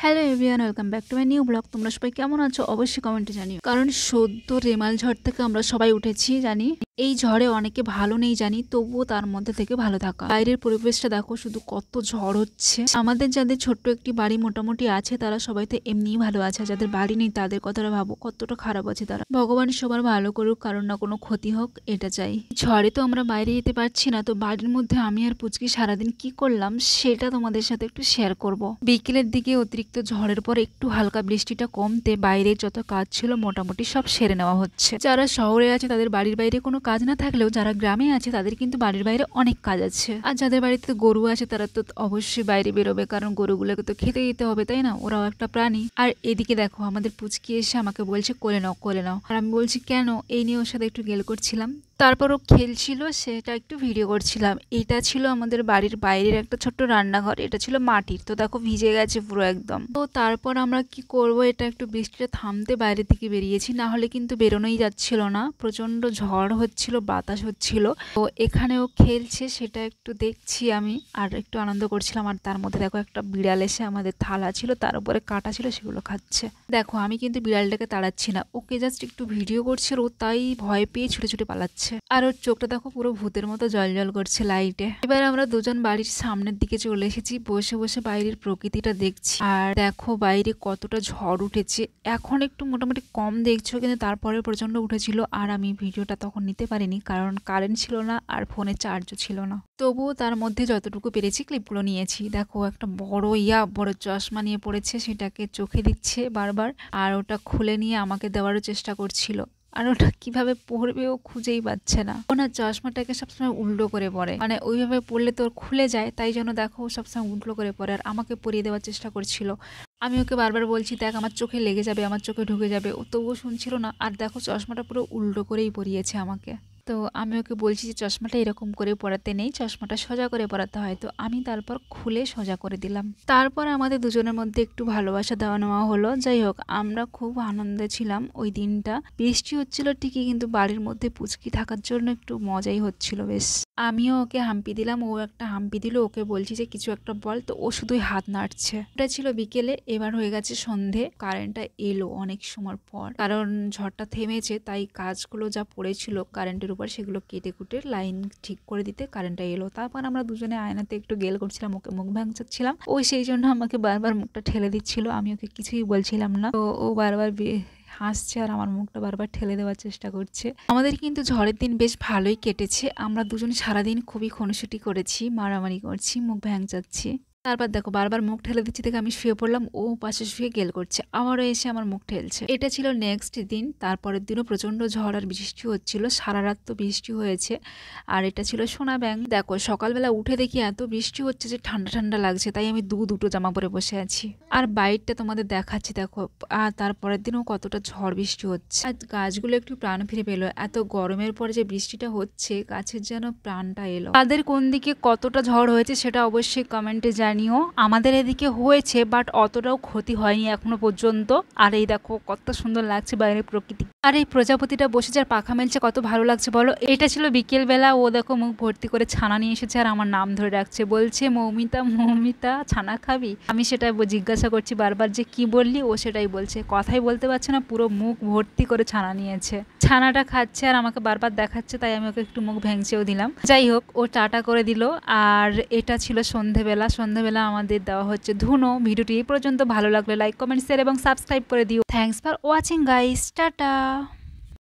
Hello everyone, welcome back to my new blog. তোমরা সবাই কেমন আছো অবশ্যই কমেন্টে জানিও। কারণ সদ্য রেমাল ঝড় থেকে আমরা সবাই উঠেছি জানি। এই ঝড়ে অনেকে ভালো নেই জানি, তবুও তার মধ্যে থেকে ভালো থাকা। বাইরের পরিবেশটা দেখো, শুধু কত ঝড় হচ্ছে। আমাদের যাদের ছোট্ট একটি বাড়ি মোটামুটি আছে তারা সবাই তো এমনিই ভালো আছে, যাদের বাড়ি নেই তাদের কথাটা ভাবো কতটা খারাপ আছে তারা। ভগবান সবার ভালো করুক, কারণ না কোনো ক্ষতি হোক এটা চাই। ঝড়ে তো আমরা বাইরে যেতে পারছি না, তো বাড়ির মধ্যে আমি আর পুচকি সারাদিন কি করলাম সেটা তোমাদের সাথে একটু শেয়ার করব। বিকেলের দিকে অতিরিক্ত ঝড়ের পর একটু হালকা বৃষ্টিটা কমতে বাইরে যত কাজ ছিল মোটামুটি সব সেরে নেওয়া হচ্ছে। যারা শহরে আছে তাদের বাড়ির বাইরে কোনো কাজ না থাকলেও যারা গ্রামে আছে তাদের কিন্তু বাড়ির বাইরে অনেক কাজ আছে। আর যাদের বাড়িতে গরু আছে তারা তো অবশ্যই বাইরে বেরোবে, কারণ গরুগুলোকে তো খেতে দিতে হবে, তাই না? ওরাও একটা প্রাণী। আর এদিকে দেখো আমাদের পুচকি এসে আমাকে বলছে কোলে নাও কোলে নাও, আর আমি বলছি কেন, এই নিয়ে ওর সাথে একটু গেল করছিলাম। তারপর ও খেলছিল, সেটা একটু ভিডিও করছিলাম। এটা ছিল আমাদের বাড়ির বাইরের একটা ছোট্ট রান্নাঘর, এটা ছিল মাটির, তো দেখো ভিজে গেছে পুরো একদম। তো তারপর আমরা কি করব, এটা একটু বৃষ্টিটা থামতে বাইরে থেকে বেরিয়েছি, না হলে কিন্তু বেরোনোই যাচ্ছিল না, প্রচন্ড ঝড় হচ্ছিল, বাতাস হচ্ছিল। তো এখানেও খেলছে, সেটা একটু দেখছি আমি আর একটু আনন্দ করছিলাম। আর তার মধ্যে দেখো একটা বিড়াল এসে আমাদের থালা ছিল তার উপরে কাটা ছিল সেগুলো খাচ্ছে। দেখো আমি কিন্তু বিড়ালটাকে তাড়াচ্ছি না, ওকে জাস্ট একটু ভিডিও করছে, ও তাই ভয় পেয়ে ছুটে ছুটে পালাচ্ছে। আর ওর চোখটা দেখো পুরো ভূতের মতো জল জল করছে লাইটে। এবার আমরা দুজন বাড়ির সামনের দিকে চলে এসেছি, বসে বসে বাইরের প্রকৃতিটা দেখছি। আর দেখো বাইরে কতটা ঝড় উঠেছে, এখন একটু মোটামুটি কম দেখছো, কিন্তু তারপরে প্রচন্ড উঠেছিল। আর আমি ভিডিওটা তখন নিতে পারিনি কারণ কারেন্ট ছিল না আর ফোনে চার্জও ছিল না, তবুও তার মধ্যে যতটুকু পেরেছি ক্লিপগুলো নিয়েছি। দেখো একটা বড় চশমা নিয়ে পড়েছে, সেটাকে চোখে দিচ্ছে বারবার, আর ওটা খুলে নিয়ে আমাকে দেওয়ারও চেষ্টা করছিল। আর ওটা কিভাবে পড়বে ও খুঁজেই পাচ্ছে না। ও না চশমাটাকে সবসময় উল্টো করে পরে, মানে ওইভাবে পড়লে তোর খুলে যায়, তাই জন্য দেখো সবসময় উল্টো করে পরে। আর আমাকে পরিয়ে দেওয়ার চেষ্টা করছিল, আমি ওকে বারবার বলছি দেখ আমার চোখে লেগে যাবে, আমার চোখে ঢুকে যাবে, ও তবুও শুনছিল না। আর দেখো চশমাটা পুরো উল্টো করেই পরিয়েছে আমাকে। তো আমি ওকে বলছি যে চশমাটা এরকম করে পরাতে নেই, চশমাটা সোজা করে পরাতে হয়। তো আমি তারপর খুলে সোজা করে দিলাম। তারপর আমাদের দুজনের মধ্যে একটু ভালোবাসা দেওয়া নেওয়া হলো। যাই হোক, আমরা খুব আনন্দে ছিলাম ওই দিনটা। বৃষ্টি হচ্ছিল ঠিকই, কিন্তু বাড়ির মধ্যে পুচকি থাকার জন্য একটু মজাই হচ্ছিল বেশ। আমিও ওকে হাম্পি দিলাম, ও একটা হাম্পি দিল। ওকে বলছি যে কিছু একটা বল, তো ও শুধুই হাত নাড়ছে। ওটা ছিল বিকেলে, এবার হয়ে গেছে সন্ধে। কারেন্টটা এলো অনেক সময় পর, কারণ ঝড়টা থেমেছে, তাই কাজগুলো যা পড়েছিল কারেন্টের উপর সেগুলো কেটে কুটে লাইন ঠিক করে দিতে কারেন্টটা এলো। তারপর আমরা দুজনে আয়নাতে একটু গেল করছিলাম, ওকে মুখ ভাঙচাচ্ছিলাম। ও সেই জন্য আমাকে বারবার মুখটা ঠেলে দিচ্ছিল, আমি ওকে কিছুই বলছিলাম না। তো ও বারবার হাসছে আর আমার মুখটা বারবার ঠেলে দেওয়ার চেষ্টা করছে। আমাদের কিন্তু ঝড়ের দিন বেশ ভালোই কেটেছে, আমরা দুজন সারাদিন খুবই খুনসুটি করেছি, মারামারি করছি, মুখ ভ্যাংচাচ্ছি। তারপর দেখো বারবার মুখ ঠেলে দিচ্ছি দেখে আমি শুয়ে পড়লাম, ও পাশে শুয়ে গেল করছে, আবারও এসে আমার মুখ ঠেলছে। এটা ছিল নেক্সট দিন। তারপরের দিনও প্রচন্ড ঝড় আর বৃষ্টি হচ্ছিল, সারা রাত তো বৃষ্টি হয়েছে। আর এটা ছিল সোনা ব্যাংক। দেখো সকালবেলা উঠে দেখি এত বৃষ্টি হচ্ছে যে ঠান্ডা ঠান্ডা লাগছে, তাই আমি দুটো জামা পরে বসে আছি। আর বাইরটা তোমাদের দেখাচ্ছি দেখো। আর তারপরের দিনও কতটা ঝড় বৃষ্টি হচ্ছে, আর গাছগুলো একটু প্রাণ ফিরে পেলো। এত গরমের পরে যে বৃষ্টিটা হচ্ছে, গাছের যেন প্রাণটা এলো। তাদের কোন দিকে কতটা ঝড় হয়েছে সেটা অবশ্যই কমেন্টে জানিও। আমাদের এদিকে হয়েছে, বাট অতটাও ক্ষতি হয়নি এখনো পর্যন্ত। আর এই দেখো কত সুন্দর লাগছে বাইরের প্রকৃতি, আর এই প্রজাপতিটা বসে যার পাখা মেলছে কত ভালো লাগছে বলো। এটা ছিল বিকেল বেলা, ও দেখো মুখ ভর্তি করে ছানা নিয়ে এসেছে আর আমার নাম ধরে রাখছে, বলছে মৌমিতা মৌমিতা ছানা খাবি। আমি সেটা জিজ্ঞাসা করছি বারবার যে কি বললি, ও সেটাই বলছে, কথাই বলতে পারছে না, পুরো মুখ ভর্তি করে ছানা নিয়েছে। ছানাটা খাচ্ছে আর আমাকে বারবার দেখাচ্ছে, তাই আমি ওকে একটু মুখ ভেঙচেও দিলাম। যাই হোক, ও টাটা করে দিল। আর এটা ছিল সন্ধেবেলা আমাদের দেওয়া হচ্ছে ধুনো। ভিডিওটি এই পর্যন্ত ভালো লাগলে লাইক কমেন্ট শেয়ার এবং সাবস্ক্রাইব করে দিও। Thanks for watching guys, tata.